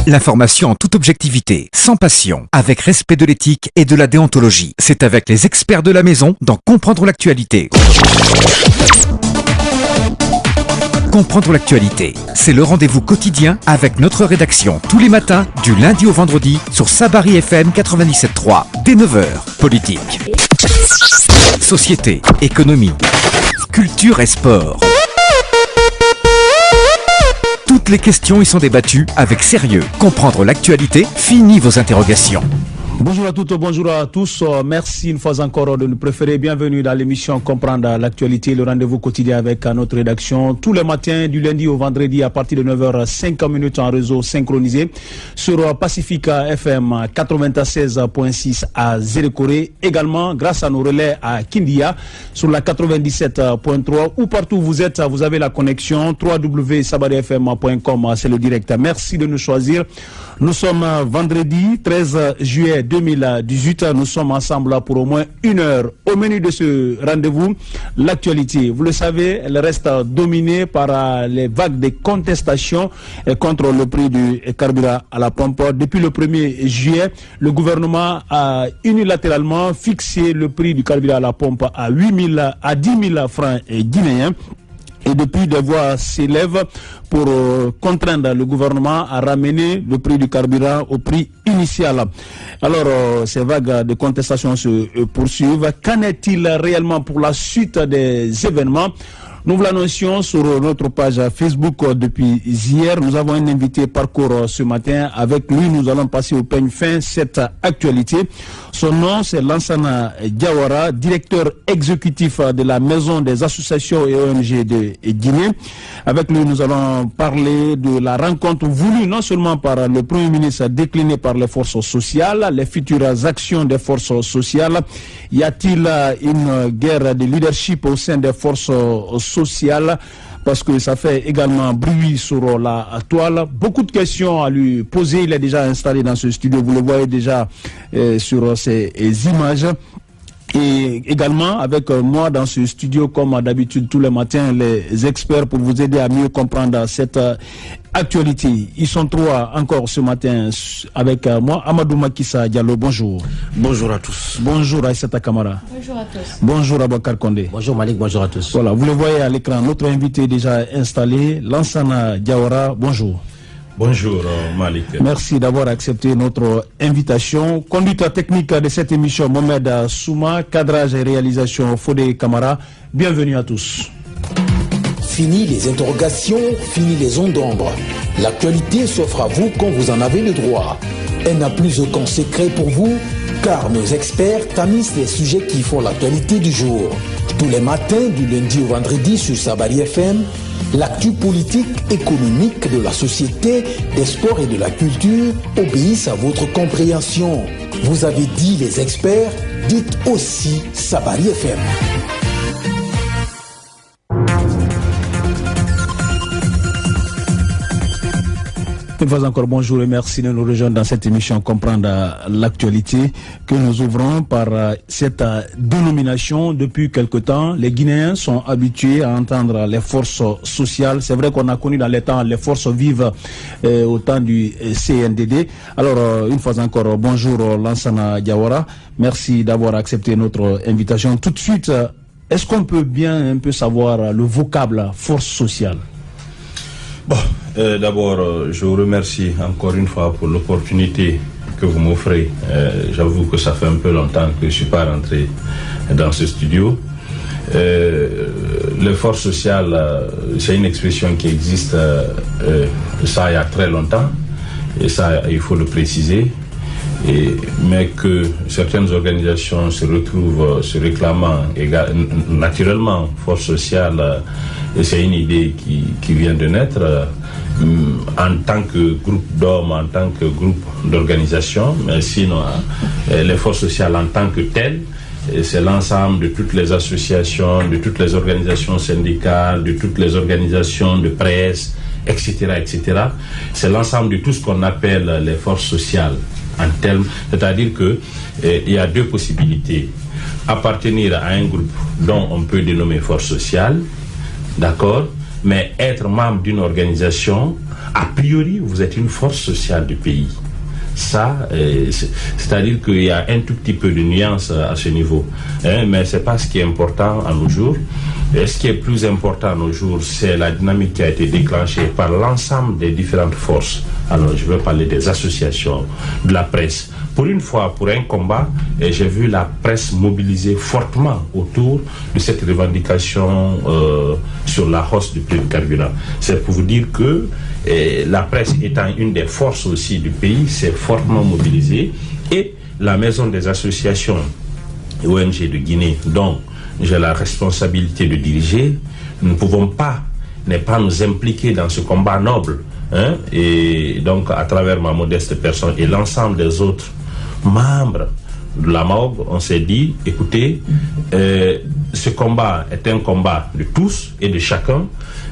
L'information en toute objectivité, sans passion, avec respect de l'éthique et de la déontologie. C'est avec les experts de la maison dans Comprendre l'actualité. Comprendre l'actualité, c'est le rendez-vous quotidien avec notre rédaction tous les matins, du lundi au vendredi, sur Sabari FM 97.3, dès 9h. Politique, société, économie, culture et sport. Toutes les questions y sont débattues avec sérieux. Comprendre l'actualité, fini vos interrogations. Bonjour à toutes, bonjour à tous. Merci une fois encore de nous préférer. Bienvenue dans l'émission Comprendre l'actualité, le rendez-vous quotidien avec notre rédaction tous les matins du lundi au vendredi à partir de 9h05 en réseau synchronisé sur Pacifica FM 96.6 à Zérekoré. Également grâce à nos relais à Kindia sur la 97.3 ou partout où vous êtes, vous avez la connexion www.sabarifm.com, c'est le direct. Merci de nous choisir. Nous sommes vendredi 13 juillet 2018. Nous sommes ensemble pour au moins une heure. Au menu de ce rendez-vous, l'actualité. Vous le savez, elle reste dominée par les vagues de contestations contre le prix du carburant à la pompe. Depuis le 1er juillet, le gouvernement a unilatéralement fixé le prix du carburant à la pompe à 10 000 francs guinéens. Et depuis, des voix s'élèvent pour contraindre le gouvernement à ramener le prix du carburant au prix initial. Alors, ces vagues de contestation se poursuivent. Qu'en est-il réellement pour la suite des événements ? Nous vous l'annoncions sur notre page Facebook depuis hier. Nous avons un invité parcours ce matin. Avec lui, nous allons passer au peigne fin cette actualité. Son nom, c'est Lansana Diawara, directeur exécutif de la Maison des associations et ONG de Guinée. Avec lui, nous allons parler de la rencontre voulue non seulement par le Premier ministre, déclinée par les forces sociales, les futures actions des forces sociales. Y a-t-il une guerre de leadership au sein des forces sociales? Parce que ça fait également bruit sur la toile. Beaucoup de questions à lui poser. Il est déjà installé dans ce studio. Vous le voyez déjà sur ces images. Et également avec moi dans ce studio, comme d'habitude tous les matins, les experts pour vous aider à mieux comprendre cette actualité. Ils sont trois encore ce matin avec moi. Amadou Makissa Diallo, bonjour. Bonjour à tous. Bonjour Aïssata Kamara. Bonjour à tous. Bonjour Abakar Kondé. Bonjour Malik, bonjour à tous. Voilà, vous le voyez à l'écran, notre invité est déjà installé, Lansana Diawara, bonjour. Bonjour Malik. Merci d'avoir accepté notre invitation. Conduite technique de cette émission, Mohamed Souma, cadrage et réalisation Fodé Kamara. Bienvenue à tous. Fini les interrogations, fini les ondes d'ombre. L'actualité s'offre à vous quand vous en avez le droit. Elle n'a plus aucun secret pour vous, car nos experts tamisent les sujets qui font l'actualité du jour. Tous les matins, du lundi au vendredi sur Sabari FM, l'actu politique, économique, de la société, des sports et de la culture obéissent à votre compréhension. Vous avez dit les experts, dites aussi Sabari FM. Une fois encore, bonjour et merci de nous rejoindre dans cette émission Comprendre l'actualité que nous ouvrons par cette dénomination depuis quelque temps. Les Guinéens sont habitués à entendre les forces sociales. C'est vrai qu'on a connu dans les temps les forces vives au temps du CNDD. Alors, une fois encore, bonjour Lansana Diawara. Merci d'avoir accepté notre invitation. Tout de suite, est-ce qu'on peut bien un peu savoir le vocable force sociale? Bon, d'abord, je vous remercie encore une fois pour l'opportunité que vous m'offrez. J'avoue que ça fait un peu longtemps que je ne suis pas rentré dans ce studio. Les forces sociales, c'est une expression qui existe ça il y a très longtemps, et ça il faut le préciser. Mais que certaines organisations se retrouvent se réclamant naturellement force sociale, c'est une idée qui vient de naître en tant que groupe d'hommes, en tant que groupe d'organisations, mais sinon les forces sociales en tant que telles, c'est l'ensemble de toutes les associations, de toutes les organisations syndicales, de toutes les organisations de presse, etc., etc. C'est l'ensemble de tout ce qu'on appelle les forces sociales. En termes, c'est-à-dire que il y a deux possibilités: appartenir à un groupe dont on peut dénommer force sociale, d'accord, mais être membre d'une organisation, a priori, vous êtes une force sociale du pays. Ça, c'est-à-dire qu'il y a un tout petit peu de nuance à ce niveau. Mais ce n'est pas ce qui est important à nos jours. Et ce qui est plus important à nos jours, c'est la dynamique qui a été déclenchée par l'ensemble des différentes forces. Alors, je veux parler des associations, de la presse. Pour une fois, pour un combat, j'ai vu la presse mobiliser fortement autour de cette revendication sur la hausse du prix du carburant. C'est pour vous dire que la presse étant une des forces aussi du pays, s'est fortement mobilisée, et la maison des associations ONG de Guinée, dont j'ai la responsabilité de diriger, nous ne pouvons pas ne pas nous impliquer dans ce combat noble. Et donc, à travers ma modeste personne et l'ensemble des autres membres de la MAOG, on s'est dit, écoutez, ce combat est un combat de tous et de chacun,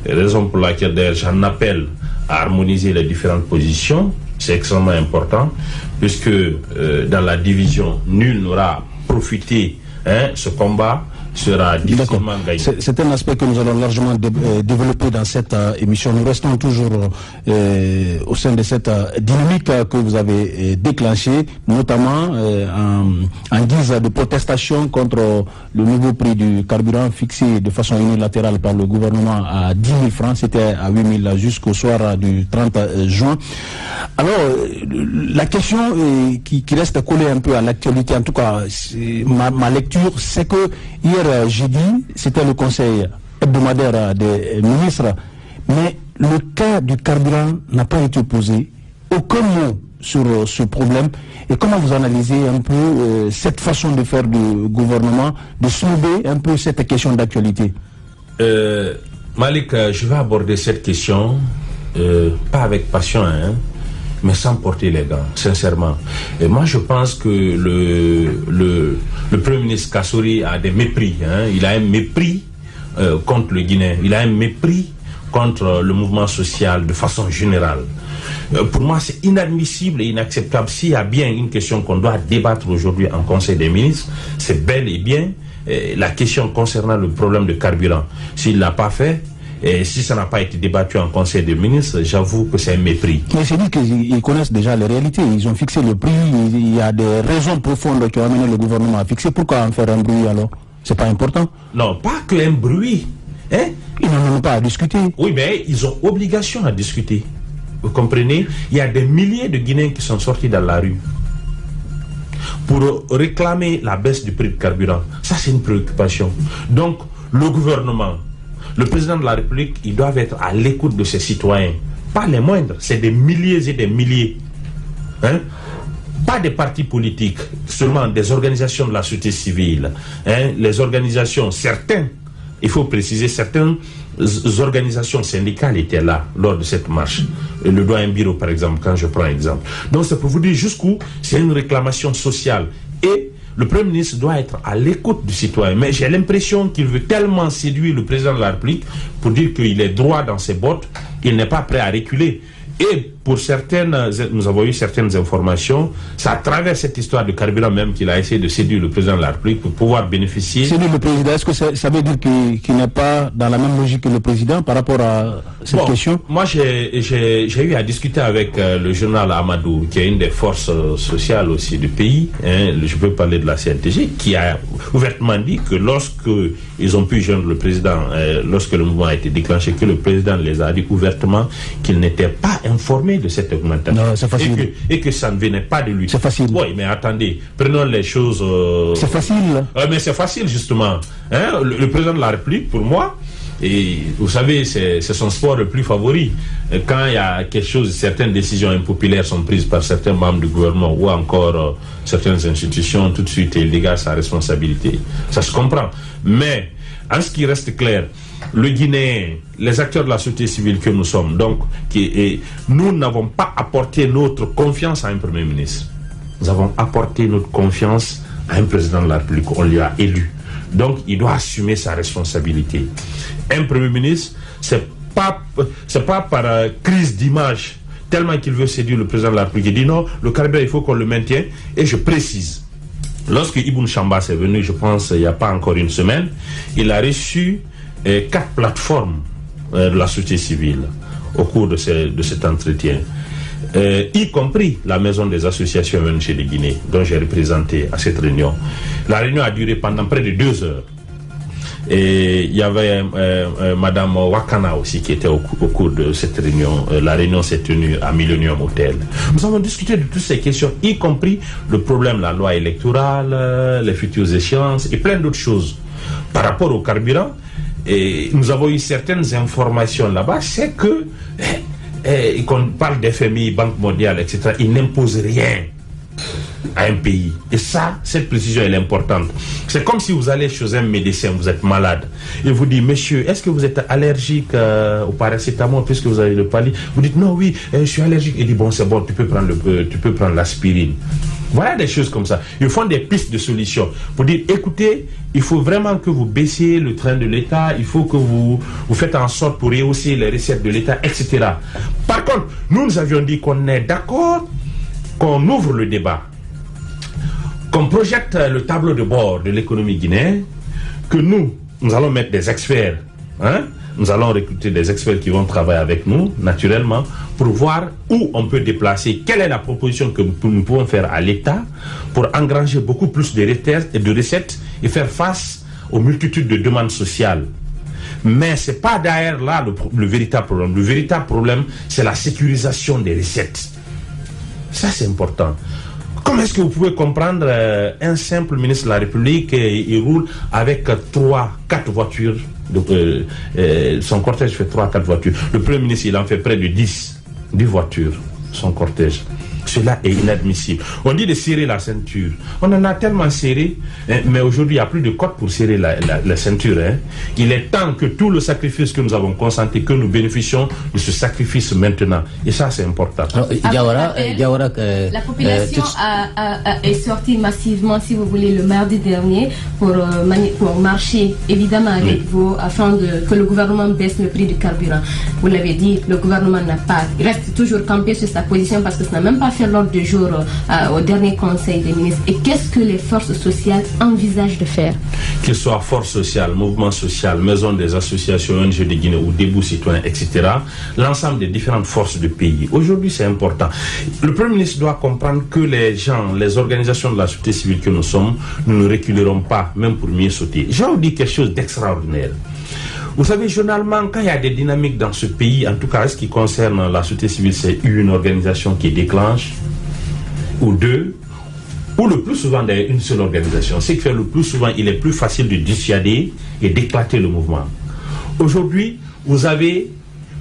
raison pour laquelle d'ailleurs j'en appelle à harmoniser les différentes positions. C'est extrêmement important, puisque dans la division, nul n'aura profité. Ce combat sera difficilement gagné. C'est un aspect que nous allons largement développer dans cette émission. Nous restons toujours au sein de cette dynamique que vous avez déclenchée, notamment en guise de protestation contre le nouveau prix du carburant fixé de façon unilatérale par le gouvernement à 10 000 francs. C'était à 8 000 jusqu'au soir du 30 juin. Alors, la question qui reste collée un peu à l'actualité, en tout cas, ma lecture, c'est que hier jeudi, c'était le conseil hebdomadaire des ministres, mais le cas du carburant n'a pas été posé. Aucun mot sur ce problème. Et comment vous analysez un peu cette façon de faire du gouvernement, de soulever un peu cette question d'actualité? Malik, je vais aborder cette question, pas avec passion, mais sans porter les gants, sincèrement. Et moi, je pense que le Premier ministre Kassory a des mépris. Il a un mépris contre le Guinéen. Il a un mépris contre le mouvement social de façon générale. Pour moi, c'est inadmissible et inacceptable. S'il y a bien une question qu'on doit débattre aujourd'hui en Conseil des ministres, c'est bel et bien la question concernant le problème de carburant. S'il ne l'a pas fait, et si ça n'a pas été débattu en Conseil des ministres, j'avoue que c'est un mépris. Mais c'est dit qu'ils connaissent déjà les réalités. Ils ont fixé le prix. Il y a des raisons profondes qui ont amené le gouvernement à fixer. Pourquoi en faire un bruit alors? C'est pas important? Non, pas qu'un bruit. Ils n'en ont pas à discuter. Oui, mais ils ont obligation à discuter. Vous comprenez? Il y a des milliers de Guinéens qui sont sortis dans la rue pour réclamer la baisse du prix du carburant. Ça, c'est une préoccupation. Donc, le gouvernement, le président de la République, ils doivent être à l'écoute de ses citoyens. Pas les moindres, c'est des milliers et des milliers. Pas des partis politiques, seulement des organisations de la société civile. Les organisations, certains, il faut préciser, certaines organisations syndicales étaient là lors de cette marche. Le Doyen Biro, par exemple, quand je prends exemple. Donc c'est pour vous dire jusqu'où c'est une réclamation sociale. Et le Premier ministre doit être à l'écoute du citoyen. Mais j'ai l'impression qu'il veut tellement séduire le président de la République pour dire qu'il est droit dans ses bottes, qu'il n'est pas prêt à reculer. Et pour certaines, nous avons eu certaines informations, c'est à travers cette histoire de carburant même qu'il a essayé de séduire le président de la République pour pouvoir bénéficier. Séduire le président, est-ce que ça veut dire qu'il n'est pas dans la même logique que le président par rapport à cette question? Moi, j'ai eu à discuter avec le journal Amadou, qui est une des forces sociales aussi du pays. Je peux parler de la CNTG, qui a ouvertement dit que lorsque ils ont pu joindre le président, lorsque le mouvement a été déclenché, que le président les a dit ouvertement qu'il n'était pas informé de cette augmentation. Non, c'est facile. Et que ça ne venait pas de lui. C'est facile. Oui, mais attendez, prenons les choses... C'est facile. Mais c'est facile, justement. Le président de la République, pour moi, et vous savez, c'est son sport le plus favori. Quand il y a quelque chose, certaines décisions impopulaires sont prises par certains membres du gouvernement ou encore certaines institutions, tout de suite, il dégage sa responsabilité. Ça se comprend. Mais, en ce qui reste clair, le Guinéen, les acteurs de la société civile que nous sommes, donc, nous n'avons pas apporté notre confiance à un Premier ministre. Nous avons apporté notre confiance à un président de la République. On lui a élu. Donc, il doit assumer sa responsabilité. Un Premier ministre, c'est pas par crise d'image, tellement qu'il veut séduire le président de la République. Il dit non, le carburant, il faut qu'on le maintienne. Et je précise, lorsque Ibn Chambas est venu, je pense, il n'y a pas encore une semaine, il a reçu 4 plateformes de la société civile au cours de cet entretien, y compris la maison des associations ONG de Guinée, dont j'ai représenté à cette réunion. La réunion a duré pendant près de 2 heures. Et il y avait Madame Wakana aussi qui était au cours de cette réunion. La réunion s'est tenue à Millennium Hotel. Nous avons discuté de toutes ces questions, y compris le problème de la loi électorale, les futures échéances et plein d'autres choses. Par rapport au carburant, et nous avons eu certaines informations là-bas, c'est que qu'on parle d'FMI, Banque mondiale, etc., ils n'imposent rien à un pays. Et ça, cette précision, elle est importante. C'est comme si vous allez chez un médecin, vous êtes malade, et vous dit, monsieur, est-ce que vous êtes allergique au paracétamol puisque vous avez le pali? Vous dites, non, oui, je suis allergique. Il dit, bon, c'est bon, tu peux prendre l'aspirine. Voilà des choses comme ça. Ils font des pistes de solutions. Vous dites, écoutez, il faut vraiment que vous baissiez le train de l'État, il faut que vous faites en sorte pour rehausser les recettes de l'État, etc. Par contre, nous avions dit qu'on est d'accord, qu'on ouvre le débat, qu'on projette le tableau de bord de l'économie guinéenne, que nous allons mettre des experts, nous allons recruter des experts qui vont travailler avec nous, naturellement, pour voir où on peut déplacer, quelle est la proposition que nous pouvons faire à l'État pour engranger beaucoup plus de recettes et faire face aux multitudes de demandes sociales. Mais ce n'est pas derrière là le véritable problème. Le véritable problème, c'est la sécurisation des recettes. Ça, c'est important. Comment est-ce que vous pouvez comprendre un simple ministre de la République, il roule avec 3-4 voitures, son cortège fait 3-4 voitures. Le Premier ministre, il en fait près de 10 voitures, son cortège. Cela est inadmissible. On dit de serrer la ceinture. On en a tellement serré, mais aujourd'hui, il n'y a plus de code pour serrer la ceinture. Il est temps que tout le sacrifice que nous avons consenti, que nous bénéficions de ce sacrifice maintenant. Et ça, c'est important. Alors, la population est sortie massivement, si vous voulez, le mardi dernier pour marcher, évidemment, avec vous, afin que le gouvernement baisse le prix du carburant. Vous l'avez dit, le gouvernement reste toujours campé sur sa position parce que ça n'a même pas fait l'ordre du jour au dernier conseil des ministres. Et qu'est-ce que les forces sociales envisagent de faire? Qu'ils soient forces sociales, mouvements sociaux, maisons des associations ONG de Guinée ou débouts citoyens, etc., l'ensemble des différentes forces du pays. Aujourd'hui, c'est important. Le Premier ministre doit comprendre que les gens, les organisations de la société civile que nous sommes, nous ne reculerons pas, même pour mieux sauter. Je vais vous dire quelque chose d'extraordinaire. Vous savez, généralement, quand il y a des dynamiques dans ce pays, en tout cas, ce qui concerne la société civile, c'est une organisation qui déclenche, ou deux, ou le plus souvent d'ailleurs une seule organisation. Ce qui fait le plus souvent, il est plus facile de dissuader et d'éclater le mouvement. Aujourd'hui, vous avez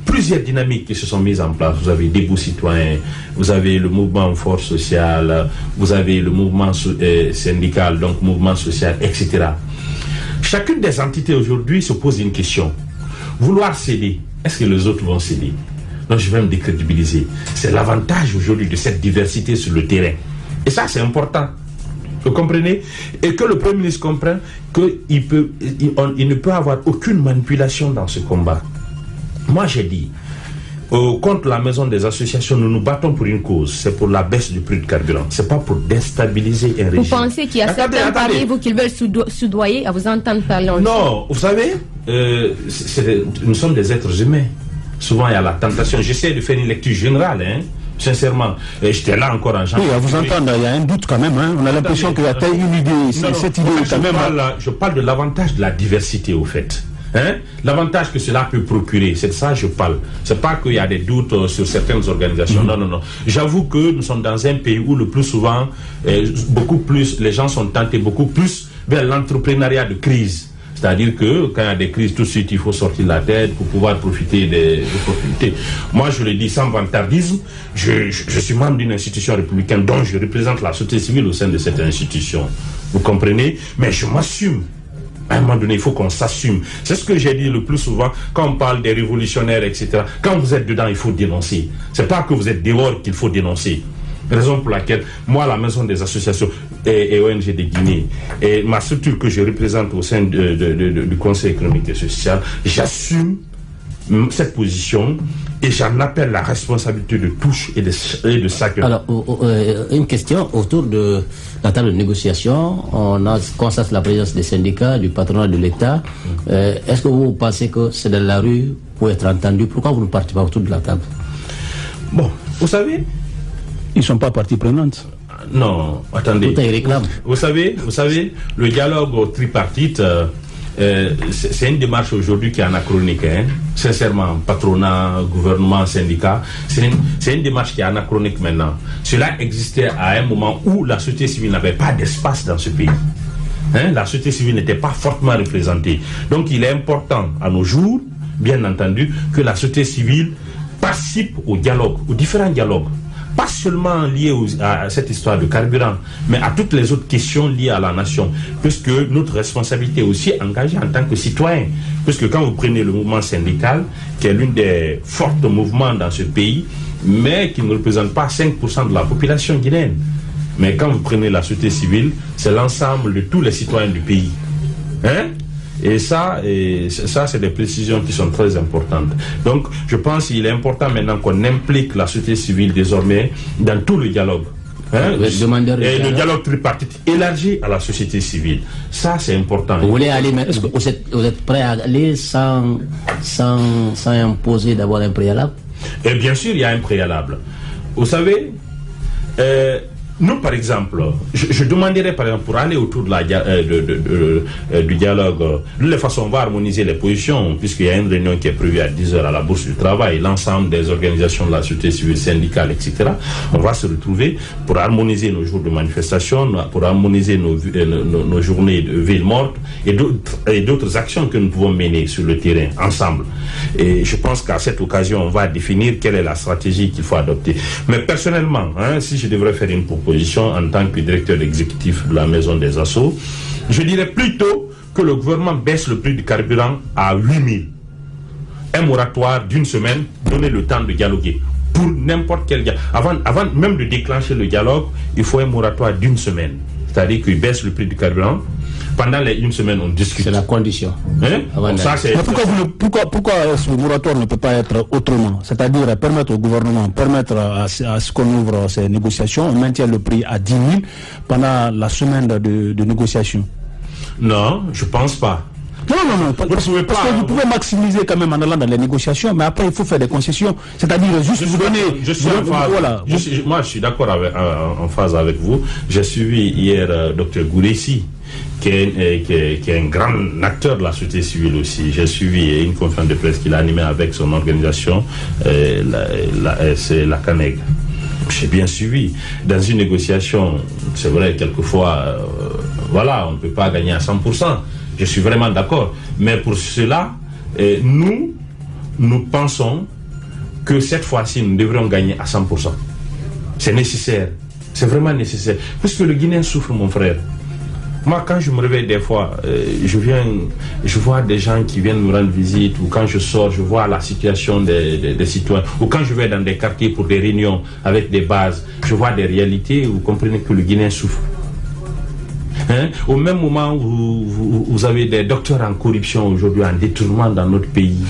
plusieurs dynamiques qui se sont mises en place. Vous avez Debout Citoyens, vous avez le mouvement Force Sociale, vous avez le mouvement syndical, donc mouvement social, etc. Chacune des entités aujourd'hui se pose une question. Vouloir céder, est-ce que les autres vont céder? Donc je vais me décrédibiliser. C'est l'avantage aujourd'hui de cette diversité sur le terrain. Et ça, c'est important. Vous comprenez? Et que le Premier ministre comprenne qu'il ne peut avoir aucune manipulation dans ce combat. Moi, j'ai dit, contre la maison des associations, nous nous battons pour une cause. C'est pour la baisse du prix du carburant. C'est pas pour déstabiliser un régime. Vous pensez qu'il y a certains parmi vous qui veulent soudoyer à vous entendre parler en Non, vous savez, nous sommes des êtres humains. Souvent, il y a la tentation. J'essaie de faire une lecture générale, sincèrement. J'étais là encore en janvier. Oui, à vous entendre, il y a un doute quand même. On a l'impression qu'il y a une idée. Cette idée quand même. Je parle de l'avantage de la diversité, au fait. L'avantage que cela peut procurer, c'est de ça que je parle. C'est pas qu'il y a des doutes sur certaines organisations. Non. J'avoue que nous sommes dans un pays où le plus souvent, beaucoup plus, les gens sont tentés beaucoup plus vers l'entrepreneuriat de crise. C'est-à-dire que quand il y a des crises, tout de suite, il faut sortir la tête pour pouvoir profiter des opportunités. Moi, je le dis sans vantardisme, je suis membre d'une institution républicaine dont je représente la société civile au sein de cette institution. Vous comprenez? Mais je m'assume. À un moment donné, il faut qu'on s'assume. C'est ce que j'ai dit le plus souvent quand on parle des révolutionnaires, etc. Quand vous êtes dedans, il faut dénoncer. C'est pas que vous êtes dehors qu'il faut dénoncer. Raison pour laquelle, moi, la maison des associations et ONG de Guinée, et ma structure que je représente au sein du Conseil économique et social, j'assume cette position et j'en appelle la responsabilité de tous et de chacun. Alors, une question autour de la table de négociation. On constate la présence des syndicats, du patronat de l'État. Est-ce que vous pensez que c'est dans la rue propos être entendus. Pourquoi vous ne partez pas autour de la table? Bon, vous savez, ils ne sont pas partie prenante. Non, attendez. Vous savez, le dialogue tripartite, c'est une démarche aujourd'hui qui est anachronique. Sincèrement, patronat, gouvernement, syndicat, c'est une démarche qui est anachronique maintenant. Cela existait à un moment où la société civile n'avait pas d'espace dans ce pays. La société civile n'était pas fortement représentée. Donc il est important à nos jours, bien entendu, que la société civile participe au dialogue, aux différents dialogues. Pas seulement lié à cette histoire de carburant, mais à toutes les autres questions liées à la nation. Puisque notre responsabilité est aussi engagée en tant que citoyen. Puisque quand vous prenez le mouvement syndical, qui est l'un des forts mouvements dans ce pays, mais qui ne représente pas 5% de la population guinéenne. Mais quand vous prenez la société civile, c'est l'ensemble de tous les citoyens du pays. Et ça, c'est des précisions qui sont très importantes. Donc, je pense qu'il est important maintenant qu'on implique la société civile désormais dans tout le dialogue. Et le dialogue tripartite élargi à la société civile. Ça, c'est important. Vous voulez aller, mais vous êtes prêt à aller sans imposer d'avoir un préalable? Et bien sûr, il y a un préalable. Vous savez, nous, par exemple, je demanderais, par exemple, pour aller autour de du dialogue, de toute façon, on va harmoniser les positions, puisqu'il y a une réunion qui est prévue à 10h à la Bourse du Travail, l'ensemble des organisations de la société civile, syndicale, etc. On va se retrouver pour harmoniser nos jours de manifestation, pour harmoniser nos journées de ville morte et d'autres actions que nous pouvons mener sur le terrain, ensemble. Et je pense qu'à cette occasion, on va définir quelle est la stratégie qu'il faut adopter. Mais personnellement, si je devrais faire une proposition en tant que directeur exécutif de la Maison des Assauts, je dirais plutôt que le gouvernement baisse le prix du carburant à 8 000. Un moratoire d'une semaine, donner le temps de dialoguer. Pour n'importe quel dialogue. Avant même de déclencher le dialogue, il faut un moratoire d'une semaine. C'est-à-dire qu'il baisse le prix du carburant. Pendant les une semaine, on discute. C'est la condition. Pourquoi ce moratoire ne peut pas être autrement? C'est-à-dire permettre au gouvernement, permettre à ce qu'on ouvre ces négociations, on maintient le prix à 10 000 pendant la semaine de négociation. Non, je pense pas. Non, parce que vous pouvez maximiser quand même en allant dans les négociations, mais après il faut faire des concessions, c'est-à-dire juste vous donner... Moi je suis d'accord en phase avec vous. J'ai suivi hier Dr Gouressi, qui est un grand acteur de la société civile aussi. J'ai suivi une conférence de presse qu'il a animée avec son organisation, c'est la CANEG. J'ai bien suivi. Dans une négociation, c'est vrai, quelquefois, on ne peut pas gagner à 100%. Je suis vraiment d'accord. Mais pour cela, nous pensons que cette fois-ci, nous devrions gagner à 100%. C'est nécessaire. C'est vraiment nécessaire. Puisque le Guinéen souffre, mon frère. Moi, quand je me réveille des fois, je vois des gens qui viennent me rendre visite, ou quand je sors, je vois la situation des citoyens, ou quand je vais dans des quartiers pour des réunions avec des bases, je vois des réalités, vous comprenez que le Guinéen souffre. Au même moment où vous avez des docteurs en corruption aujourd'hui, en détournement dans notre pays.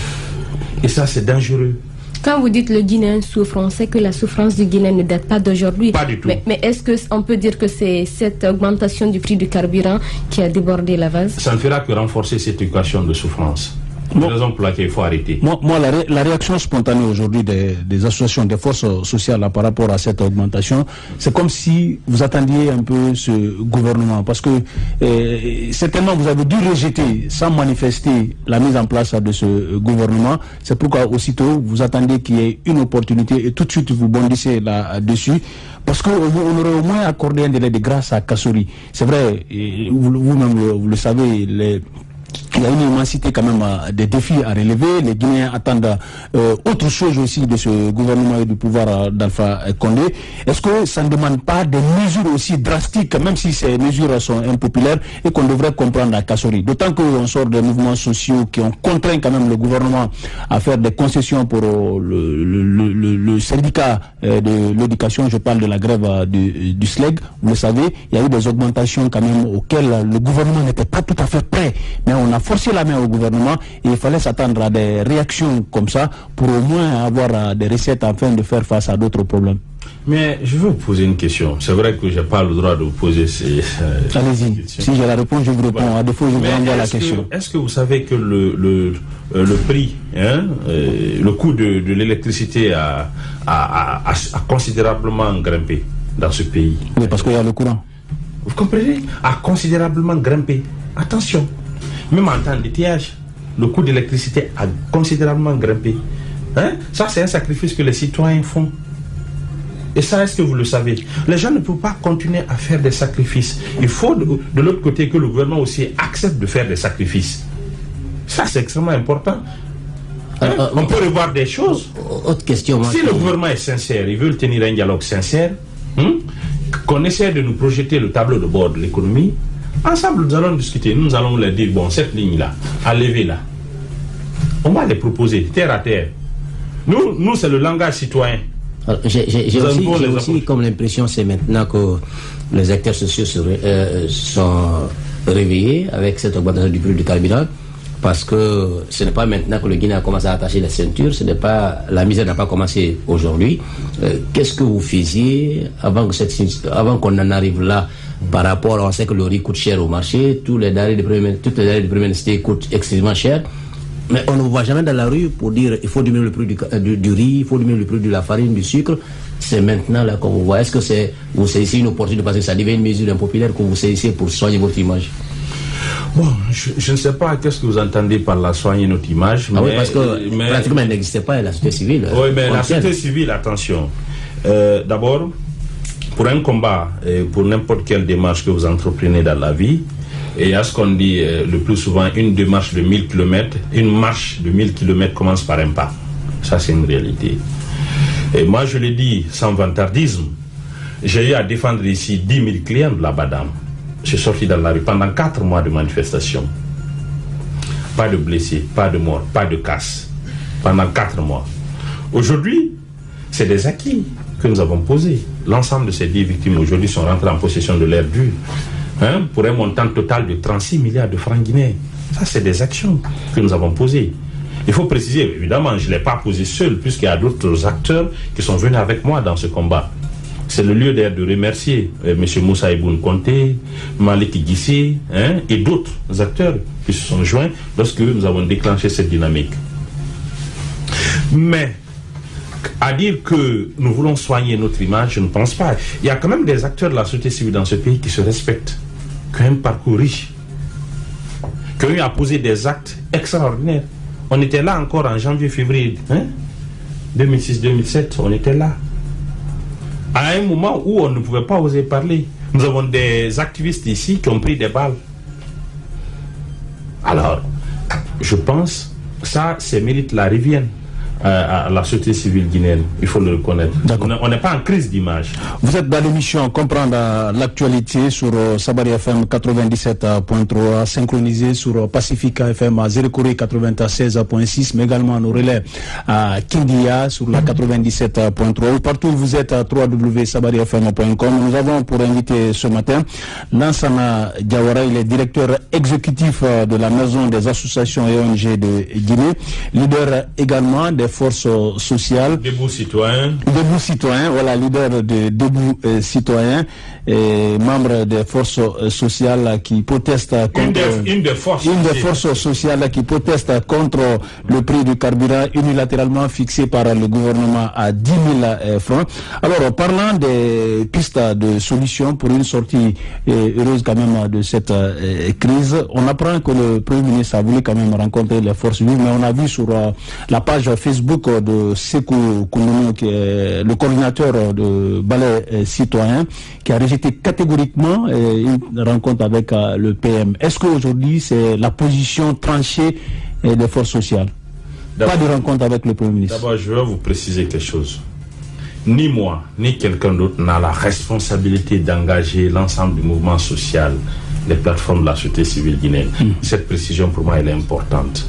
Et ça, c'est dangereux. Quand vous dites le Guinéen souffre, on sait que la souffrance du Guinéen ne date pas d'aujourd'hui. Pas du tout. Mais est-ce qu'on peut dire que c'est cette augmentation du prix du carburant qui a débordé la vase? Ça ne fera que renforcer cette équation de souffrance. C'est la raison pour laquelle il faut arrêter. Moi, la réaction spontanée aujourd'hui des associations, des forces sociales là, par rapport à cette augmentation, c'est comme si vous attendiez un peu ce gouvernement. Parce que certainement vous avez dû rejeter sans manifester la mise en place de ce gouvernement. C'est pourquoi aussitôt vous attendez qu'il y ait une opportunité et tout de suite vous bondissez là-dessus. Parce qu'on aurait au moins accordé un délai de grâce à Kassori. C'est vrai, vous-même vous le savez, il y a une immensité quand même des défis à relever. Les Guinéens attendent autre chose aussi de ce gouvernement et du pouvoir d'Alpha Condé. Est-ce que ça ne demande pas des mesures aussi drastiques, même si ces mesures sont impopulaires et qu'on devrait comprendre à Kassori? D'autant qu'on sort des mouvements sociaux qui ont contraint quand même le gouvernement à faire des concessions pour le syndicat de l'éducation. Je parle de la grève du SLEG. Vous le savez, il y a eu des augmentations quand même auxquelles le gouvernement n'était pas tout à fait prêt. Mais on a forcé la main au gouvernement et il fallait s'attendre à des réactions comme ça pour au moins avoir des recettes afin de faire face à d'autres problèmes. Mais je veux vous poser une question. C'est vrai que je n'ai pas le droit de vous poser ces allez-y. questions. Si j'ai la réponse, je vous réponds. Voilà. À défaut, je vous renvoie la question. Est-ce que vous savez que le prix, le coût de l'électricité a considérablement grimpé dans ce pays? Oui, parce qu'il y a le courant. Vous comprenez? A considérablement grimpé. Attention. Même en temps d'étiage, le coût de l'électricité a considérablement grimpé. Ça, c'est un sacrifice que les citoyens font. Et ça, est-ce que vous le savez? Les gens ne peuvent pas continuer à faire des sacrifices. Il faut de l'autre côté que le gouvernement aussi accepte de faire des sacrifices. Ça, c'est extrêmement important. On peut revoir des choses. Autre question. Si le gouvernement est sincère, il veut tenir un dialogue sincère, qu'on essaie de nous projeter le tableau de bord de l'économie, ensemble, nous allons discuter. Nous allons leur dire, bon, cette ligne-là, enlevez-la. On va les proposer, terre à terre. Nous c'est le langage citoyen. J'ai aussi comme l'impression, c'est maintenant que les acteurs sociaux sont réveillés avec cette augmentation du prix du carburant, parce que ce n'est pas maintenant que le Guinée a commencé à attacher la ceinture, la misère n'a pas commencé aujourd'hui. Qu'est-ce que vous faisiez avant qu'on en arrive là, par rapport, on sait que le riz coûte cher au marché, toutes les denrées de première nécessité coûtent extrêmement cher. Mais on ne vous voit jamais dans la rue pour dire il faut diminuer le prix du riz, il faut diminuer le prix de la farine, du sucre. C'est maintenant là qu'on vous voit. Est-ce que vous saisissez une opportunité parce que ça devient une mesure impopulaire que vous saisissez pour soigner votre image? Bon, je ne sais pas qu'est-ce que vous entendez par la soigner notre image. Oui, parce que pratiquement elle n'existait pas, la société civile. Oui, mais la société civile, attention. D'abord, pour un combat, pour n'importe quelle démarche que vous entreprenez dans la vie, et à ce qu'on dit le plus souvent, une démarche de 1000 km, une marche de 1000 km commence par un pas. Ça, c'est une réalité. Et moi, je l'ai dit sans vantardisme, j'ai eu à défendre ici 10 000 clients de la Badam. J'ai sorti dans la rue pendant 4 mois de manifestation. Pas de blessés, pas de morts, pas de casse. Pendant 4 mois. Aujourd'hui, c'est des acquis que nous avons posés. L'ensemble de ces 10 victimes aujourd'hui sont rentrées en possession de leur dû. Pour un montant total de 36 milliards de francs guinéens. Ça, c'est des actions que nous avons posées. Il faut préciser, évidemment, je ne l'ai pas posé seul, puisqu'il y a d'autres acteurs qui sont venus avec moi dans ce combat. C'est le lieu d'ailleurs de remercier M. Moussa Iboun Konté, Malik Guissé, et d'autres acteurs qui se sont joints lorsque nous avons déclenché cette dynamique. Mais, à dire que nous voulons soigner notre image, je ne pense pas. Il y a quand même des acteurs de la société civile dans ce pays qui se respectent, qui ont un parcours riche, qui ont eu à poser des actes extraordinaires. On était là encore en janvier-février 2006-2007, on était là. À un moment où on ne pouvait pas oser parler. Nous avons des activistes ici qui ont pris des balles. Alors, je pense que ça mérite la rivière à la société civile guinéenne, il faut le reconnaître. On n'est pas en crise d'image. Vous êtes dans l'émission Comprendre l'actualité sur Sabari FM 97.3, synchronisé sur Pacifica FM à Zérekoré 96.6, mais également nos relais à Kindia sur la 97.3. Partout où vous êtes à www.sabarifm.com. Nous avons pour inviter ce matin Lansana Diawara, il est directeur exécutif de la Maison des associations et ONG de Guinée, leader également des forces sociales. Debout citoyen. Debout citoyen, voilà, leader de Debout citoyen et membre des forces sociales qui protestent contre... Une des forces sociales qui protestent contre le prix du carburant unilatéralement fixé par le gouvernement à 10 000 francs. Alors, parlant des pistes de solutions pour une sortie heureuse quand même de cette crise, on apprend que le Premier ministre a voulu quand même rencontrer les forces vives, mais on a vu sur la page Facebook de Sekou Kounoumou, qui est le coordinateur de Balai Citoyen, qui a rejeté catégoriquement une rencontre avec le PM. Est-ce qu'aujourd'hui c'est la position tranchée des forces sociales? Pas de rencontre avec le Premier ministre. D'abord, je vais vous préciser quelque chose. Ni moi, ni quelqu'un d'autre n'a la responsabilité d'engager l'ensemble du mouvement social, les plateformes de la société civile guinéenne. Cette précision, pour moi, elle est importante.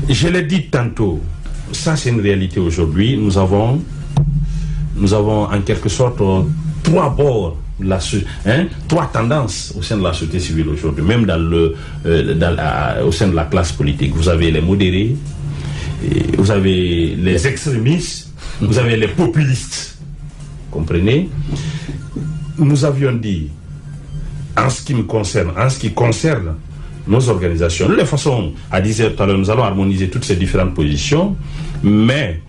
Je l'ai dit tantôt, ça c'est une réalité aujourd'hui. Nous avons en quelque sorte 3 bords, trois tendances au sein de la société civile aujourd'hui, même au sein de la classe politique. Vous avez les modérés, vous avez les extrémistes, vous avez les populistes. comprenez? Nous avions dit, en ce qui me concerne, en ce qui concerne nos organisations, de toute façon, à 10h tout à l'heure, nous allons harmoniser toutes ces différentes positions, mais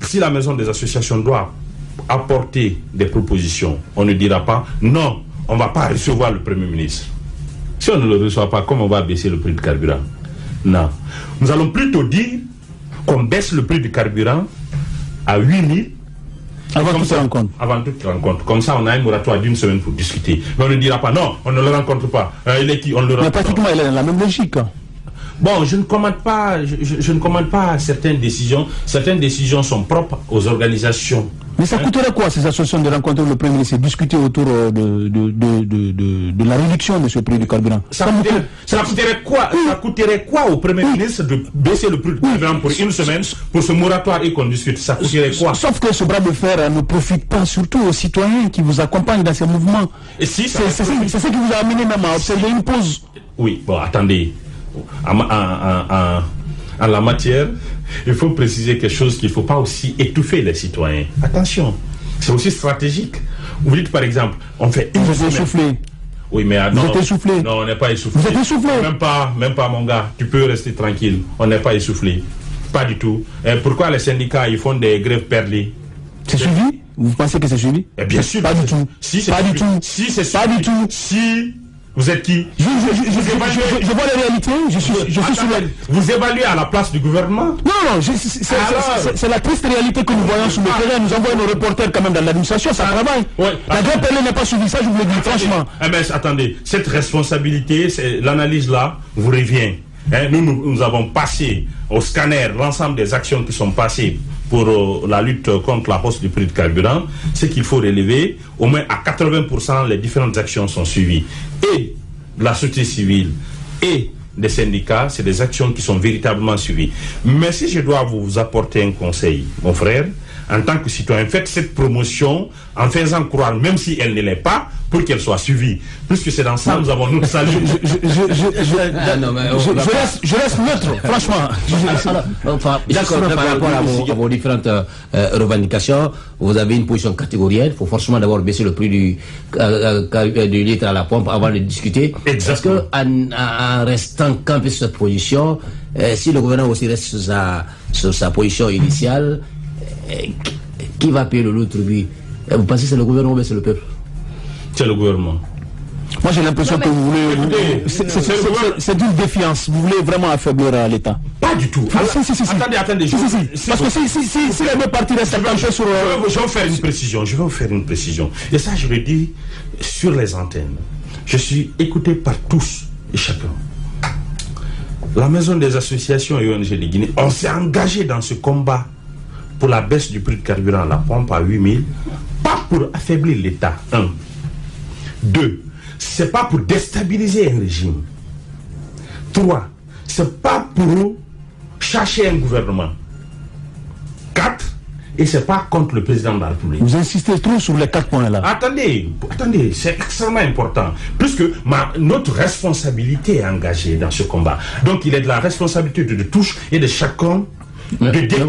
si la maison des associations doit apporter des propositions, on ne dira pas, non, on ne va pas recevoir le Premier ministre. Si on ne le reçoit pas, comment on va baisser le prix du carburant? Non. Nous allons plutôt dire qu'on baisse le prix du carburant à 8 000 avant toute rencontre. Avant toute rencontre. Comme ça, on a un moratoire d'1 semaine pour discuter. Mais on ne dira pas, non, on ne le rencontre pas. Il est qui? On le rencontre. Mais pratiquement, il est dans la même logique. Bon, je ne commande pas, je ne commande pas certaines décisions. Certaines décisions sont propres aux organisations. Mais ça coûterait quoi, ces associations, de rencontrer le Premier ministre et discuter autour de la réduction de ce prix du carburant? Ça coûterait quoi au Premier ministre de baisser le prix du carburant pour 1 semaine, pour ce moratoire et qu'on discute? Ça coûterait quoi? Sauf que ce bras de fer ne profite pas surtout aux citoyens qui vous accompagnent dans ces mouvements. Et si c'est ce qui vous a amené même à observer une pause. Oui, bon, attendez. En la matière, il faut préciser quelque chose, qu'il ne faut pas aussi étouffer les citoyens. Attention, c'est aussi stratégique. Vous dites par exemple, on fait une semaine. Essoufflé. Oui, mais vous êtes essoufflé. Non, on n'est pas essoufflé. Vous êtes essoufflé. Même pas mon gars. Tu peux rester tranquille. On n'est pas essoufflé. Pas du tout. Et pourquoi les syndicats ils font des grèves perlées? C'est suivi? Vous pensez que c'est suivi? Bien sûr. Pas du tout. Si, c'est pas du tout. Si, c'est pas du tout. Si. Vous êtes qui? Je vois la réalité, je suis sur le... Vous évaluez à la place du gouvernement? Non, c'est la triste réalité que nous voyons sur le terrain. Nous envoyons nos reporters quand même dans l'administration, ça travaille. Ouais. La grève perlée n'est pas suivie, ça je vous le dis franchement. Mais attendez, cette responsabilité, l'analyse là, vous revient. Nous avons passé au scanner l'ensemble des actions qui sont passées pour la lutte contre la hausse du prix du carburant. Ce qu'il faut relever, au moins à 80%, les différentes actions sont suivies. Et de la société civile et des syndicats, c'est des actions qui sont véritablement suivies. Mais si je dois vous apporter un conseil, mon frère, en tant que citoyen, faites cette promotion en faisant croire, même si elle ne l'est pas, pour qu'elle soit suivie. Puisque c'est dans ça que nous avons notre salut. Je reste neutre, franchement. D'accord, par rapport à vos différentes revendications, vous avez une position catégorielle. Il faut forcément d'abord baisser le prix du litre à la pompe avant de discuter. Exactement. Parce qu'en restant campé sur cette position, si le gouvernement aussi reste sur sa position initiale, qui va payer le lot tribut? Vous pensez que c'est le gouvernement ou c'est le peuple? C'est le gouvernement. Moi j'ai l'impression que vous voulez... C'est d'une défiance. Vous voulez vraiment affaiblir l'État. Pas du tout. Attendez. Parce que si les deux parties restent penchées sur... Je vais vous faire une précision. Et ça je le dis sur les antennes. Je suis écouté par tous et chacun. La maison des associations et ONG de Guinée, on s'est engagé dans ce combat pour la baisse du prix de carburant à la pompe à 8 000, pas pour affaiblir l'État, 1. 2, c'est pas pour déstabiliser un régime. 3, c'est pas pour chercher un gouvernement. 4, et c'est pas contre le président de la République. Vous insistez trop sur les 4 points là. Attendez, c'est extrêmement important, puisque notre responsabilité est engagée dans ce combat. Donc il est de la responsabilité de tous et de chacun. Il y a des acteurs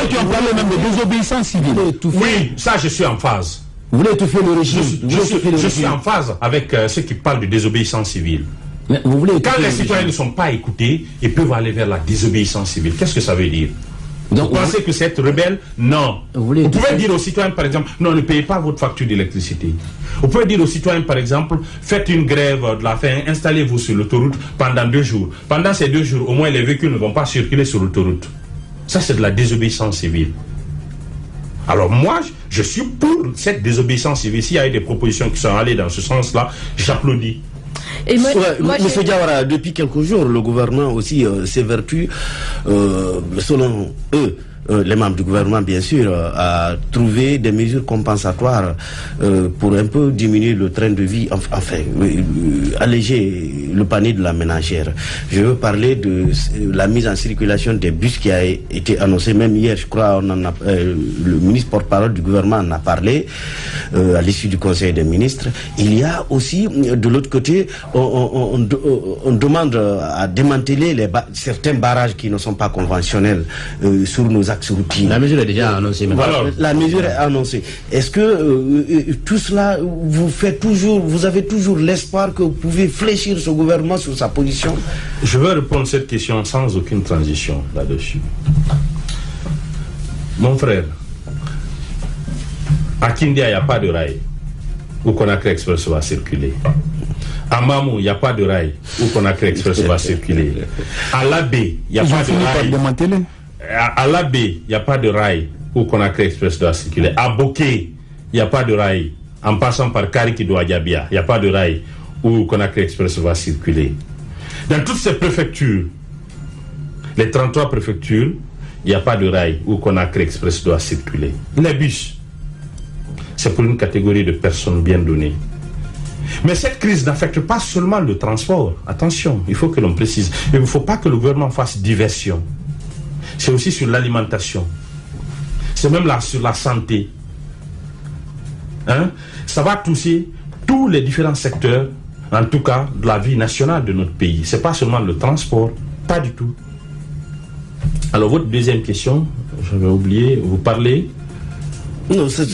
qui ont parlé même de désobéissance civile. Oui, ça je suis en phase. Vous voulez étouffer le régime? Je suis en phase avec ceux qui parlent de désobéissance civile. Mais vous voulez quand les citoyens ne sont pas écoutés, ils peuvent aller vers la désobéissance civile. Qu'est-ce que ça veut dire? Donc, vous pensez que c'est être rebelle? Non. Vous pouvez dire aux citoyens, par exemple, non, ne payez pas votre facture d'électricité. Vous pouvez dire aux citoyens, par exemple, faites une grève de la faim, installez-vous sur l'autoroute pendant 2 jours. Pendant ces 2 jours, au moins les véhicules ne vont pas circuler sur l'autoroute. Ça, c'est de la désobéissance civile. Alors moi, je suis pour cette désobéissance civile. S'il y a eu des propositions qui sont allées dans ce sens-là, j'applaudis. Monsieur Diawara, depuis quelques jours, le gouvernement aussi s'évertue, selon eux, les membres du gouvernement bien sûr, à trouver des mesures compensatoires pour un peu diminuer le train de vie, enfin alléger le panier de la ménagère. Je veux parler de la mise en circulation des bus qui a été annoncée même hier, je crois, le ministre porte-parole du gouvernement en a parlé à l'issue du conseil des ministres. Il y a aussi de l'autre côté, on demande à démanteler certains barrages qui ne sont pas conventionnels sur nos taxe routière. La mesure est déjà annoncée maintenant. Voilà, la mesure est annoncée. Est-ce que tout cela, vous avez toujours l'espoir que vous pouvez fléchir ce gouvernement sur sa position? Je vais répondre à cette question sans aucune transition là-dessus. Mon frère, à Kindia, il n'y a pas de rail où Conakry Express va circuler. À Mamou, il n'y a pas de rail où Conakry Express va circuler. À Labé, il n'y a pas de rail. À Labé, il n'y a pas de rail où Conakry Express doit circuler. À Boké, il n'y a pas de rail. En passant par Karikido Adjabia, il n'y a pas de rail où Conakry Express va circuler. Dans toutes ces préfectures, les 33 préfectures, il n'y a pas de rail où Conakry Express doit circuler. Les bus, c'est pour une catégorie de personnes bien données. Mais cette crise n'affecte pas seulement le transport. Attention, il faut que l'on précise. Il ne faut pas que le gouvernement fasse diversion. C'est aussi sur l'alimentation. C'est même là sur la santé. Hein? Ça va toucher tous les différents secteurs, en tout cas de la vie nationale de notre pays. Ce n'est pas seulement le transport, pas du tout. Alors votre deuxième question, j'avais oublié, vous parlez... Non, c'est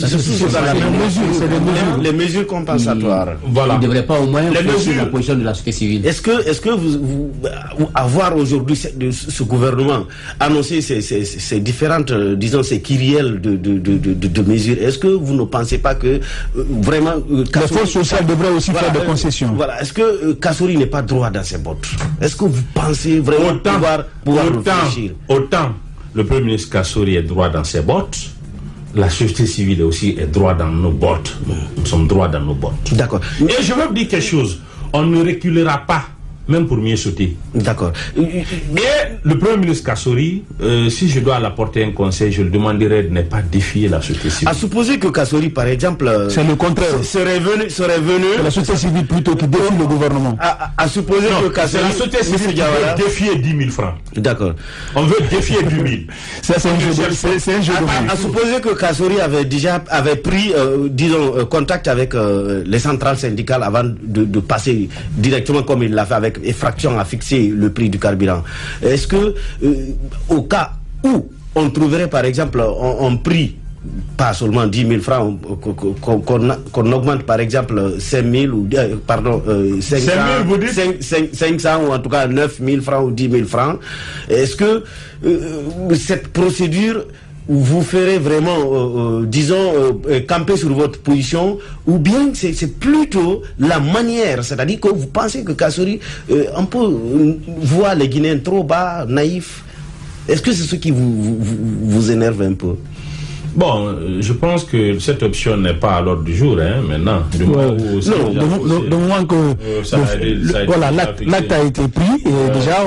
les mesures compensatoires. Voilà. Il ne devrait pas au moins fléchir la position de la société civile. Est-ce que vous avoir aujourd'hui ce gouvernement annoncer ces différentes, disons, ces kyrielles de mesures, est-ce que vous ne pensez pas que vraiment... la force sociale devrait aussi faire des concessions. Voilà. Est-ce que Kassory n'est pas droit dans ses bottes? Est-ce que vous pensez vraiment pouvoir réfléchir? Autant le Premier ministre Kassory est droit dans ses bottes, la société civile aussi est droit dans nos bottes. Nous sommes droits dans nos bottes. D'accord. Et je veux vous dire quelque chose. On ne reculera pas, même pour mieux sauter. D'accord. Mais le Premier ministre Kassory, si je dois l'apporter un conseil, je le demanderais de ne pas défier la société civile. À supposer que Kassory, par exemple... c'est le contraire. Serait venu... la société civile plutôt qui défie le gouvernement. À supposer que Kassory... C'est la société civile qui veut défier 10 000 francs. D'accord. On veut défier 10 000. Ça, c'est un jeu de à supposer que Kassory avait pris, disons, contact avec les centrales syndicales avant de passer directement comme il l'a fait avec effraction à fixer le prix du carburant. Est-ce que au cas où on trouverait par exemple un prix, pas seulement 10 000 francs, qu'on augmente par exemple 5 000 ou 500 ou en tout cas 9 000 francs ou 10 000 francs, est-ce que cette procédure vous ferez vraiment, disons, camper sur votre position, ou bien c'est plutôt la manière, c'est-à-dire que vous pensez que Kassory un peu voit les Guinéens trop bas, naïfs? Est-ce que c'est ce qui vous énerve un peu? Bon, je pense que cette option n'est pas à l'ordre du jour, hein, maintenant. Du moment que voilà, l'acte a été pris et déjà...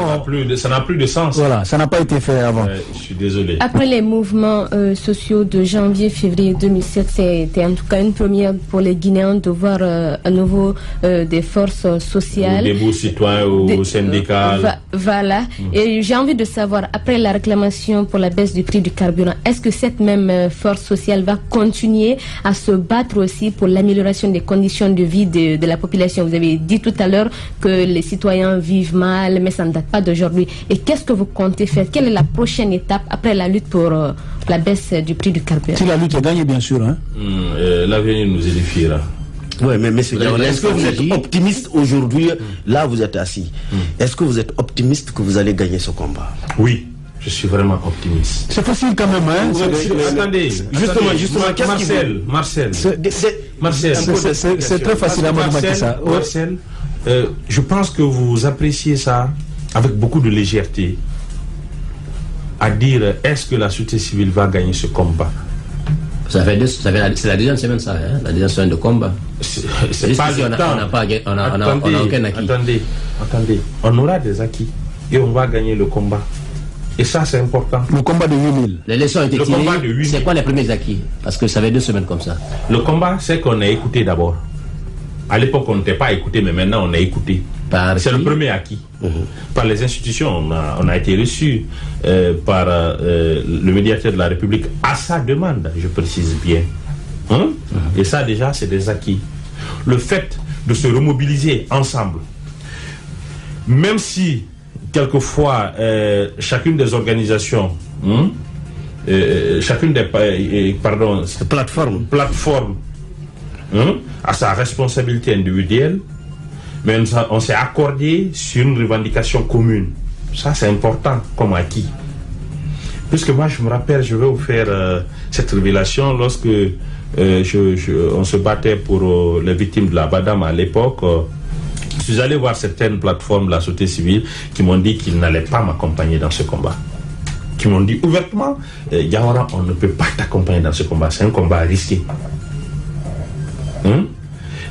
ça n'a plus de sens. Voilà, ça n'a pas été fait avant. Je suis désolé. Après les mouvements sociaux de janvier-février 2007, c'était en tout cas une première pour les Guinéens de voir à nouveau des forces sociales. Des debout citoyens ou syndicales. Voilà. Et j'ai envie de savoir, après la réclamation pour la baisse du prix du carburant, est-ce que cette même force sociale va continuer à se battre aussi pour l'amélioration des conditions de vie de la population? Vous avez dit tout à l'heure que les citoyens vivent mal, mais ça ne date pas d'aujourd'hui. Et qu'est-ce que vous comptez faire? Quelle est la prochaine étape après la lutte pour la baisse du prix du carburant? Si la lutte est gagnée, bien sûr. Hein? L'avenir nous édifiera. Oui, mais monsieur Diawara, est-ce que vous êtes optimiste aujourd'hui? Là, vous êtes assis. Est-ce que vous êtes optimiste que vous allez gagner ce combat? Oui. Je suis vraiment optimiste. C'est facile quand même, hein? Attendez, justement, Marcel. C'est très facile à mathématiquer ça. Marcel, je pense que vous appréciez ça avec beaucoup de légèreté. À dire, est-ce que la société civile va gagner ce combat? C'est la deuxième semaine, ça, hein? La deuxième semaine de combat. C'est pas le temps. On n'a aucun acquis. Attendez. On aura des acquis et on va gagner le combat. Et ça, c'est important. Le combat de 8000. Les leçons ont été tirées. C'est quoi les premiers acquis? Parce que ça fait 2 semaines comme ça. Le combat, c'est qu'on a écouté d'abord. À l'époque, on n'était pas écouté, mais maintenant, on a écouté. C'est le premier acquis. Par les institutions, on a été reçu par le médiateur de la République à sa demande, je précise bien. Et ça, déjà, c'est des acquis. Le fait de se remobiliser ensemble, même si quelquefois chacune des organisations chacune des plateformes a sa responsabilité individuelle, mais on s'est accordé sur une revendication commune. Ça, c'est important comme acquis. Puisque moi, je me rappelle, je vais vous faire cette révélation lorsque on se battait pour les victimes de la Badam à l'époque. Je suis allé voir certaines plateformes de la société civile qui m'ont dit qu'ils n'allaient pas m'accompagner dans ce combat. Qui m'ont dit ouvertement, Diawara, on ne peut pas t'accompagner dans ce combat, c'est un combat risqué.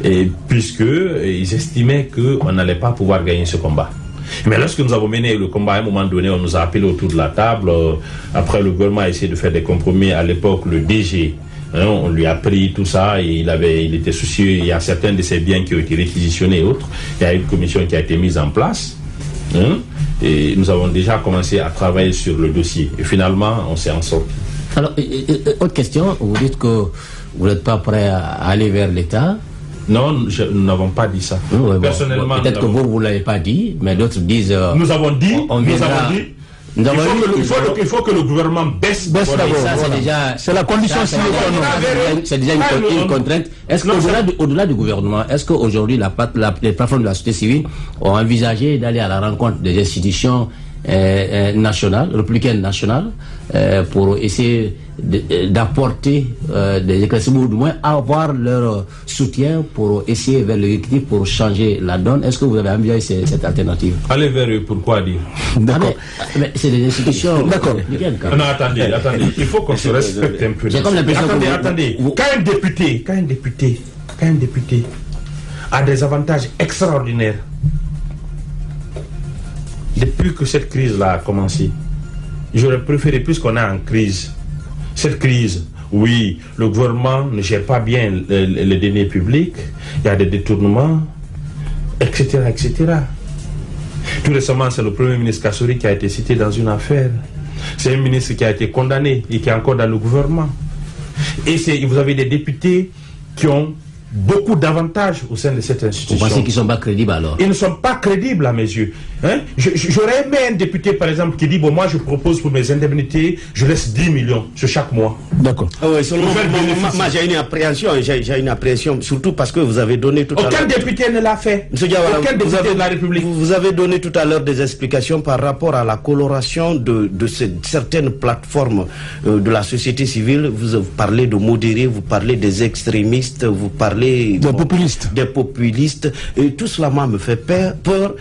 Et puisqu'ils estimaient qu'on n'allait pas pouvoir gagner ce combat. Mais lorsque nous avons mené le combat, à un moment donné, on nous a appelés autour de la table. Après, le gouvernement a essayé de faire des compromis. À l'époque, le DG, on lui a pris tout ça et il était soucieux. Il y a certains de ses biens qui ont été réquisitionnés et autres. Il y a une commission qui a été mise en place. Et nous avons déjà commencé à travailler sur le dossier. Et finalement, on s'est en sorti. Alors, autre question. Vous dites que vous n'êtes pas prêt à aller vers l'État. Non, nous n'avons pas dit ça. Personnellement, peut-être que vous ne l'avez pas dit, mais d'autres disent... nous avons dit, il faut que le gouvernement baisse d'abord. C'est la condition sine qua non. C'est déjà une contrainte. Est-ce qu'au-delà du gouvernement, est-ce qu'aujourd'hui les plateformes de la société civile ont envisagé d'aller à la rencontre des institutions nationales, républicaines nationales, pour essayer d'apporter des éclaircissements, ou du moins avoir leur soutien pour essayer vers l'exécutif pour changer la donne? Est-ce que vous avez envisagé cette alternative? Allez vers eux, pourquoi dire? D'accord. Mais c'est des institutions. D'accord. Non, attendez. Il faut qu'on se respecte un peu. J'ai comme l'impression attendez. Quand un député a des avantages extraordinaires, depuis que cette crise-là a commencé, j'aurais préféré, puisqu'on est en crise, cette crise, oui, le gouvernement ne gère pas bien les deniers publics, il y a des détournements, etc., etc. Tout récemment, c'est le Premier ministre Kassori qui a été cité dans une affaire. C'est un ministre qui a été condamné et qui est encore dans le gouvernement. Et vous avez des députés qui ont beaucoup d'avantages au sein de cette institution. Vous pensez qu'ils ne sont pas crédibles alors? Ils ne sont pas crédibles à mes yeux. J'aurais aimé un député par exemple qui dit, bon, moi je propose pour mes indemnités, je laisse 10 millions sur chaque mois. D'accord. Moi j'ai une appréhension, surtout parce que vous avez donné tout à l'heure... Aucun député ne l'a fait. Aucun député de la République. Vous avez donné tout à l'heure des explications par rapport à la coloration de certaines plateformes de la société civile. Vous parlez de modérés, vous parlez des extrémistes, vous parlez des populistes, et tout cela me fait peur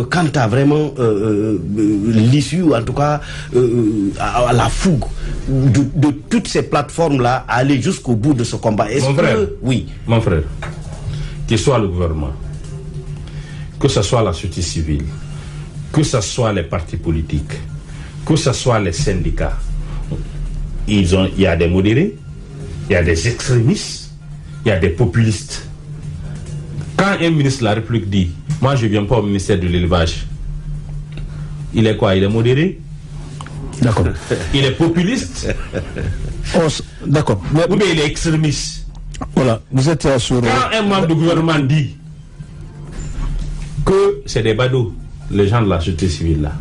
quant à vraiment l'issue, ou en tout cas à la fougue de toutes ces plateformes-là, à aller jusqu'au bout de ce combat. Mon frère, qu'il soit le gouvernement, que ce soit la société civile, que ce soit les partis politiques, que ce soit les syndicats, il y a des modérés, il y a des extrémistes, il y a des populistes. Quand un ministre de la République dit, moi je ne viens pas au ministère de l'élevage, il est quoi? Il est modéré? D'accord. Il est populiste? D'accord. Ou bien il est extrémiste? Voilà, vous êtes sur... Quand un membre du gouvernement dit que c'est des badauds, les gens de la société civile là,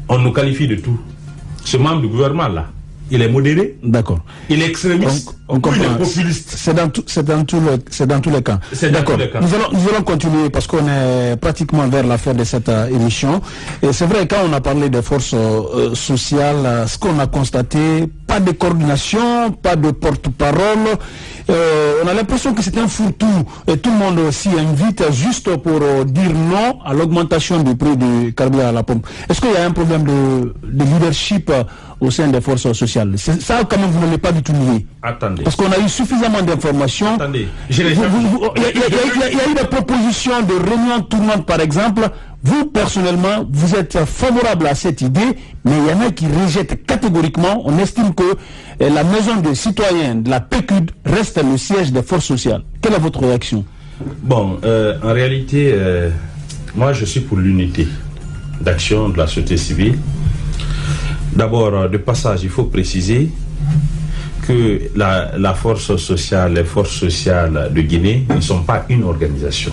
on nous qualifie de tout. Ce membre du gouvernement là, il est modéré. D'accord. Il est extrémiste. On comprend. Il est populiste. C'est dans tous les cas. D'accord. Nous allons continuer parce qu'on est pratiquement vers la fin de cette émission. Et c'est vrai, quand on a parlé des forces sociales, ce qu'on a constaté, pas de coordination, pas de porte-parole. On a l'impression que c'est un fourre-tout et tout le monde s'y invite juste pour dire non à l'augmentation du prix du carburant à la pompe. Est-ce qu'il y a un problème de leadership au sein des forces sociales? Ça, quand même, vous ne l'avez pas du tout nié. Attendez. Parce qu'on a eu suffisamment d'informations. Attendez. Il y a eu des propositions de réunions tournantes, par exemple. Vous, personnellement, vous êtes favorable à cette idée, mais il y en a qui rejettent catégoriquement. On estime que la maison des citoyens de la PQD reste le siège des forces sociales. Quelle est votre réaction? Bon, en réalité, moi je suis pour l'unité d'action de la société civile. D'abord, de passage, il faut préciser que la force sociale, les forces sociales de Guinée ne sont pas une organisation.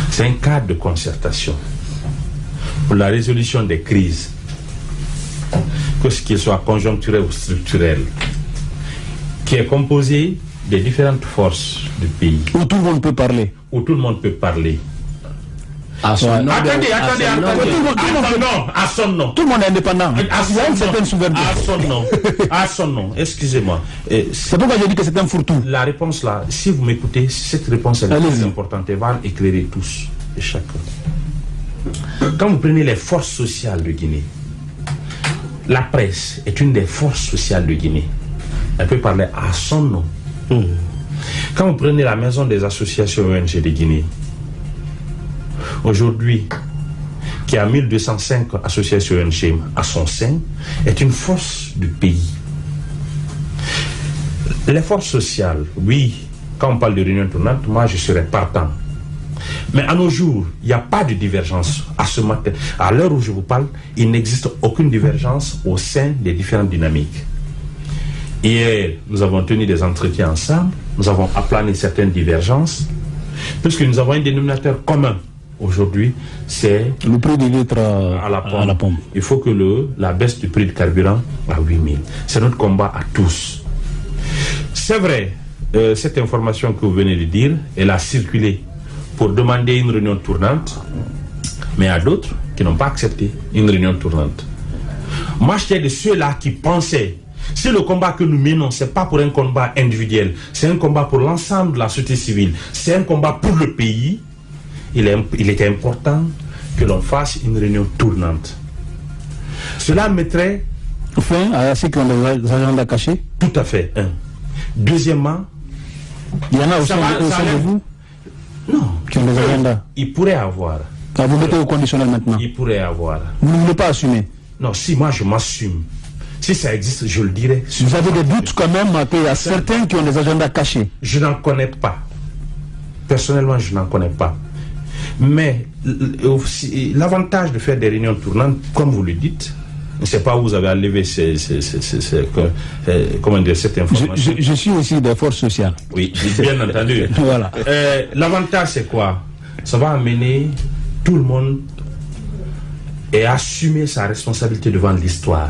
C'est un cadre de concertation pour la résolution des crises. que ce qu'il soit conjoncturel ou structurel, qui est composé des différentes forces du pays. Où tout le monde peut parler. Où tout le monde peut parler. À son nom. Attendez. À son nom. Tout le monde est indépendant. À Il y a une certaine souveraineté. À son nom. Excusez-moi. C'est pourquoi je dis que c'est un fourre-tout. La réponse là, si vous m'écoutez, cette réponse est très importante. Elle va éclairer tous et chacun. Quand vous prenez les forces sociales de Guinée, la presse est une des forces sociales de Guinée. Elle peut parler à son nom. Quand vous prenez la maison des associations ONG de Guinée, aujourd'hui, qui a 1205 associations ONG à son sein, est une force du pays. Les forces sociales, oui, quand on parle de réunion tournante, moi je serais partant. Mais à nos jours, il n'y a pas de divergence. À ce matin, à l'heure où je vous parle, il n'existe aucune divergence au sein des différentes dynamiques. Hier, nous avons tenu des entretiens ensemble, nous avons aplané certaines divergences, puisque nous avons un dénominateur commun. Aujourd'hui, c'est le prix du litre à la pompe. Il faut que la baisse du prix du carburant à 8 000. C'est notre combat à tous. C'est vrai, cette information que vous venez de dire, elle a circulé pour demander une réunion tournante, mais il y a d'autres qui n'ont pas accepté une réunion tournante. Moi, j'étais de ceux-là qui pensaient, si le combat que nous menons, ce n'est pas pour un combat individuel, c'est un combat pour l'ensemble de la société civile, c'est un combat pour le pays, il était important que l'on fasse une réunion tournante. Cela mettrait fin à ceux qui ont des agendas cachés. Tout à fait. Deuxièmement, il y en a aussi de vous. Non. Qui ont des agendas. Il pourrait avoir. Vous mettez au conditionnel maintenant. Il pourrait avoir. Vous ne voulez pas assumer. Non, si moi je m'assume. Si ça existe, je le dirais. Vous avez des doutes quand même qu'il y a certains qui ont des agendas cachés. Je n'en connais pas. Personnellement, je n'en connais pas. Mais l'avantage de faire des réunions tournantes, comme vous le dites, je ne sais pas où vous avez enlevé comment dire, cette information. Je suis aussi des forces sociales. Oui, bien entendu. Voilà. L'avantage, c'est quoi? Ça va amener tout le monde et assumer sa responsabilité devant l'histoire.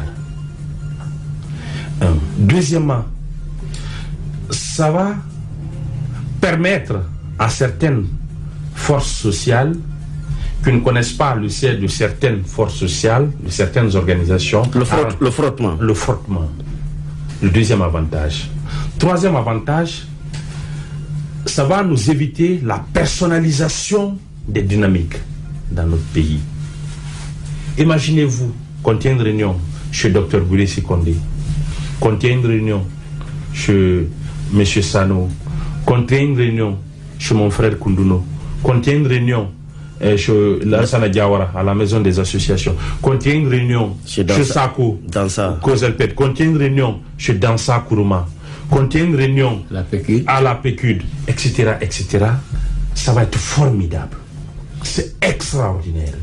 Deuxièmement, ça va permettre à certaines forces sociales qui ne connaissent pas le siège de certaines forces sociales, de certaines organisations. Le frottement. Le frottement. Le deuxième avantage. Troisième avantage, ça va nous éviter la personnalisation des dynamiques dans notre pays. Imaginez-vous qu'on tient une réunion chez Dr Boulé Sikondé, qu'on tient une réunion chez M. Sano, qu'on tient une réunion chez mon frère Kunduno, qu'on tient une réunion chez Lansana Diawara à la maison des associations, qu'on tient une réunion chez Sako, Kozelpet, qu'on tient une réunion chez Dansa Kourouma, qu'on tient une réunion à la PQD, etc., etc., ça va être formidable. C'est extraordinaire.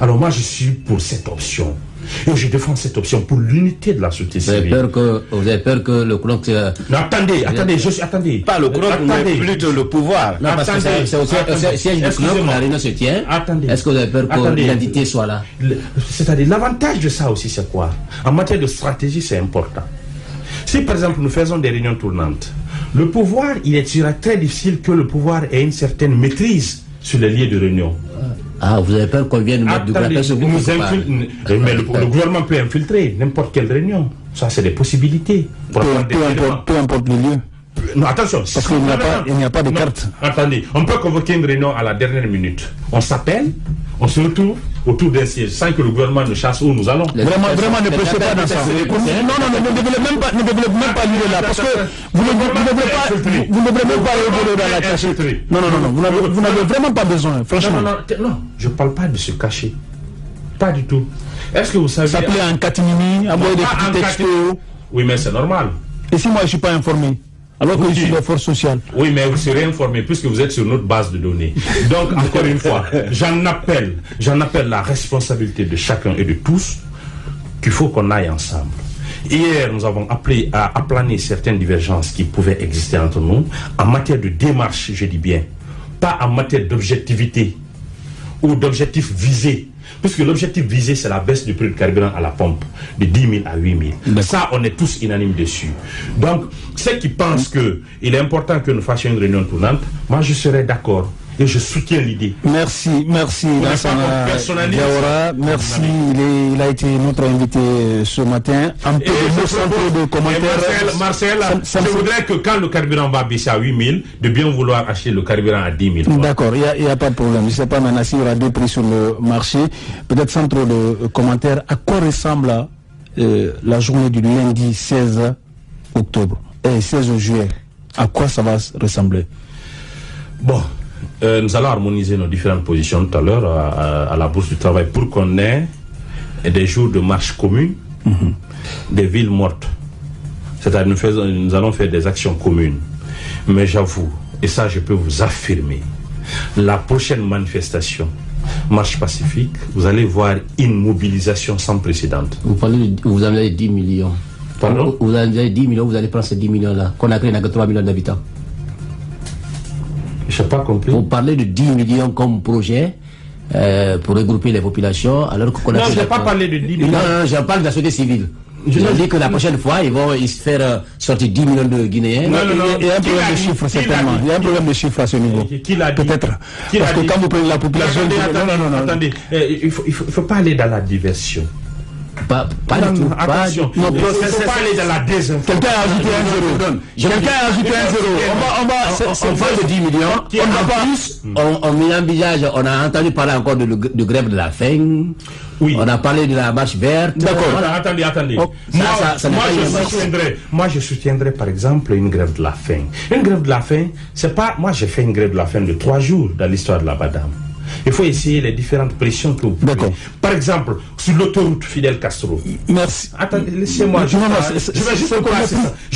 Alors moi, je suis pour cette option. Et je défends cette option pour l'unité de la société civile. Vous avez peur que le CNOC... Non, attendez. Pas le CNOC, mais plutôt le pouvoir. Non, parce que c'est au siège du CNOC, la réunion se tient. Est-ce que vous avez peur que l'identité soit là? C'est-à-dire, l'avantage de ça aussi, c'est quoi? En matière de stratégie, c'est important. Si, par exemple, nous faisons des réunions tournantes, le pouvoir, il sera très difficile que le pouvoir ait une certaine maîtrise sur les lieux de réunion. Ah, vous avez peur qu'on vienne mettre du grappin sur vous? Mais le gouvernement peut infiltrer n'importe quelle réunion. Ça, c'est des possibilités. Peu importe le lieu. Non, attention. Parce qu'il n'y a pas de carte. Attendez, on peut convoquer une réunion à la dernière minute. On s'appelle, on se retrouve autour d'un siège sans que le gouvernement ne chasse où nous allons. Vraiment, ne prêchez pas dans ça. Non, ne développez même pas l'idée là. Parce que vous ne devez même pas évoluer dans la cachette. Non, vous n'avez vraiment pas besoin, franchement. Non, je ne parle pas de se cacher. Pas du tout. Est-ce que vous savez... S'appeler en catimini, envoyer des petits textos. Oui, mais c'est normal. Et si moi je ne suis pas informé? Alors que je suis de force sociale. Oui, mais vous serez informé puisque vous êtes sur notre base de données. Donc, encore une fois, j'en appelle la responsabilité de chacun et de tous qu'il faut qu'on aille ensemble. Hier, nous avons appelé à aplaner certaines divergences qui pouvaient exister entre nous en matière de démarche, je dis bien, pas en matière d'objectivité ou d'objectifs visés. puisque l'objectif visé, c'est la baisse du prix du carburant à la pompe de 10 000 à 8 000. Ça, on est tous unanimes dessus. Donc, ceux qui pensent qu'il est important que nous fassions une réunion tournante, moi, je serais d'accord. Et je soutiens l'idée. Merci Lansana Diawara. Merci, il a été notre invité ce matin. Un peu de centre de commentaires. Marcel, je voudrais que quand le carburant va baisser à 8 000, de bien vouloir acheter le carburant à 10 000. D'accord, il n'y a pas de problème. Je ne sais pas maintenant s'il y aura deux prix sur le marché. Peut-être centre de commentaires. À quoi ressemble la journée du lundi 16 octobre et 16 juillet? À quoi ça va ressembler? Bon. Nous allons harmoniser nos différentes positions tout à l'heure à la Bourse du Travail pour qu'on ait des jours de marche commune, des villes mortes. C'est-à-dire nous allons faire des actions communes. Mais j'avoue, et ça je peux vous affirmer, la prochaine manifestation, marche pacifique, vous allez voir une mobilisation sans précédent. Vous en avez 10 millions. Pardon? Vous en avez 10 millions, vous allez prendre ces 10 millions-là. Conakry n'a que 3 millions d'habitants. Je n'ai pas compris. Vous parlez de 10 millions comme projet pour regrouper les populations, alors que... Non, je n'ai pas parlé de 10 millions. Non, j'en parle de la société civile. Je dis que la prochaine fois, ils vont se faire sortir 10 millions de Guinéens. Non, il y a un problème de chiffres, certainement. Il y a un problème de chiffres à ce niveau. Qui l'a dit? Peut-être. Parce que quand vous prenez la population... Non. Attendez, il faut pas aller dans la diversion. Pas du tout. Attention, il ne faut pas aller dans la désinformation. Quelqu'un a ajouté un zéro. On parle de 10 millions. On met un visage, on a entendu parler encore de grève de la faim. Oui. On a parlé de la marche verte. D'accord. Voilà. Attendez. Moi, je soutiendrai par exemple une grève de la faim. Une grève de la faim, c'est pas... Moi, j'ai fait une grève de la faim de 3 jours dans l'histoire de la Badam. Il faut essayer les différentes pressions que vous pouvez. D'accord. Par exemple, sur l'autoroute Fidel Castro. Merci. Attendez, laissez-moi. Je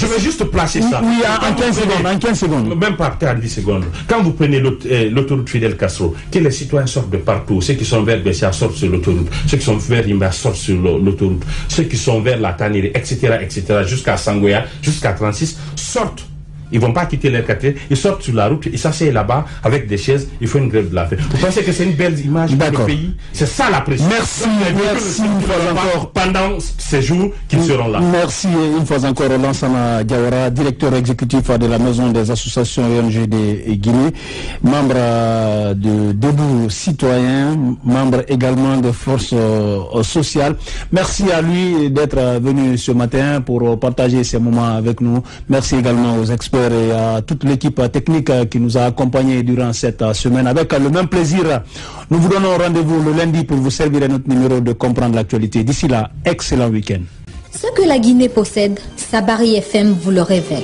vais juste placer ça. Oui, en 15 secondes. Même pas à 10 secondes. Quand vous prenez l'autoroute Fidel Castro, que les citoyens sortent de partout. Ceux qui sont vers Bessia sortent sur l'autoroute. Ceux qui sont vers Imba sortent sur l'autoroute. Ceux qui sont vers la Taniri, etc., jusqu'à Sangoya, jusqu'à 36, sortent. Ils ne vont pas quitter leur quartier, ils sortent sur la route, ils s'asseyent là-bas avec des chaises, ils font une grève de la faim. Vous pensez que c'est une belle image pour le pays? C'est ça la pression. Merci une fois encore. Pendant ces jours qu'ils seront là. Merci une fois encore Lansana Diawara, directeur exécutif de la Maison des associations ONG de Guinée, membre de Debout Citoyen, membre également de Force Sociale. Merci à lui d'être venu ce matin pour partager ces moments avec nous. Merci également aux experts et à toute l'équipe technique qui nous a accompagnés durant cette semaine. Avec le même plaisir, nous vous donnons rendez-vous le lundi pour vous servir à notre numéro de Comprendre l'actualité. D'ici là, excellent week-end. Ce que la Guinée possède, Sabari FM vous le révèle.